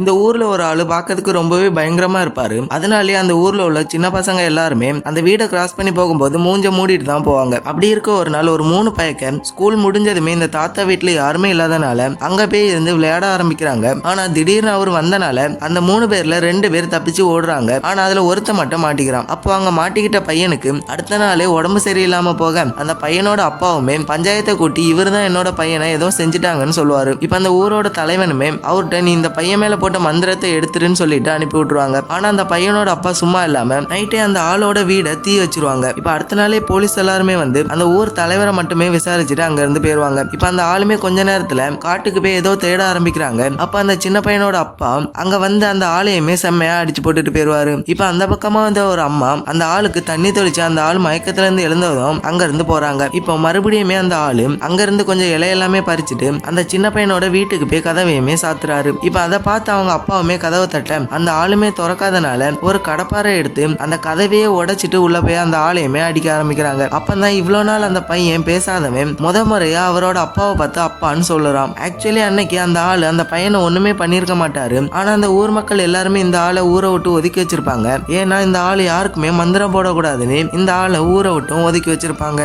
இந்த ஊர்ல ஒரு ஆளு பார்க்கிறதுக்கு ரொம்பவே பயங்கரமா இருப்பாரு. அதனாலேயே அந்த ஊர்ல உள்ள சின்ன பசங்க எல்லாருமே அந்த வீடை கிராஸ் பண்ணி போகும்போது மூஞ்ச மூடிட்டு தான் போவாங்க. அப்படி இருக்க ஒரு நாள் ஒரு 3 பயக்க ஸ்கூல் முடிஞ்சதுமே இந்த தாத்தா வீட்டுல யாருமே இல்லாதனால அங்க போய் இருந்து விளையாட ஆரம்பிக்கிறாங்க. ஆனா திடீர்னு அவர் வந்தனால அந்த 3 பேர்ல 2 பேர் தப்பிச்சு ஓடுறாங்க. ஆனா அதுல ஒருத்த மட்டும் மாட்டிக்கிறான். அப்போ அங்க மாட்டிக்கிட்ட பையனுக்கு அடுத்த நாளே உடம்பு சரியில்லாம போக அந்த பையனோட அப்பாவுமே பஞ்சாயத்தை கூட்டி இவர் தான் என்னோட பையனை ஏதோ செஞ்சுட்டாங்கன்னு சொல்லுவாரு. இப்ப அந்த ஊரோட தலைவனுமே அவர்கிட்ட நீ இந்த பையன் மேல போட்ட மந்திரத்தை எடுத்துருன்னு சொல்லிட்டு அனுப்பி விட்டுருவாங்க. ஆனா அந்த பையனோட அப்பா சும்மா இல்லாம நைட்டே அந்த ஆளோட வீடை தீ வச்சிருவாங்க. இப்ப அடுத்த நாளே போலீஸ் எல்லாருமே வந்து அந்த ஊர் தலைவரை மட்டுமே விசாரிச்சுட்டு அங்க இருந்து போயிருவாங்க. இப்ப அந்த ஆளுமே கொஞ்ச நேரத்துல காட்டுக்கு போய் ஏதோ தேட ஆரம்பிக்கிறாங்க. அப்ப அந்த சின்ன பையனோட அப்பா அங்க வந்து அந்த ஆளையுமே செம்மையா அடிச்சு போட்டுட்டு போயிருவாரு. இப்ப அந்த பக்கமா வந்த ஒரு அம்மா அந்த ஆளுக்கு தண்ணி தெளிச்சு அந்த ஆள் மயக்கத்துல இருந்து எழுந்ததும் அங்க இருந்து போறாங்க. இப்போ மறுபடியுமே அந்த ஆளு அங்க இருந்து கொஞ்சம் இலையெல்லாமே பறிச்சுட்டு அந்த சின்ன பையனோட வீட்டுக்கு போய் கதவையுமே சாத்துறாரு. இப்ப அதை பார்த்து அவங்க அப்பாவுமே கதவை தட்ட அந்த ஆளுமே திறக்காதனால ஒரு கடப்பாரை எடுத்து அந்த கதவையே உடைச்சிட்டு உள்ள போய் அந்த ஆளையுமே அடிக்க ஆரம்பிக்கிறாங்க. அப்பதான் இவ்வளவு நாள் அந்த பையன் பேசாதவன் முறையா அவரோட அப்பாவை பார்த்து அப்பான்னு சொல்லுறான். ஆக்சுவலி அன்னைக்கு அந்த ஆளு அந்த பையனை ஒண்ணுமே பண்ணிருக்க மாட்டாரு. ஆனா அந்த ஊர் மக்கள் எல்லாருமே இந்த ஆளை ஊரை விட்டு ஒதுக்கி வச்சிருப்பாங்க. ஏன்னா இந்த ஆளு யாருக்குமே மந்திரம் போடக்கூடாதுன்னு இந்த ஆளை ஊரை விட்டும் ஒதுக்கி வச்சிருப்பாங்க.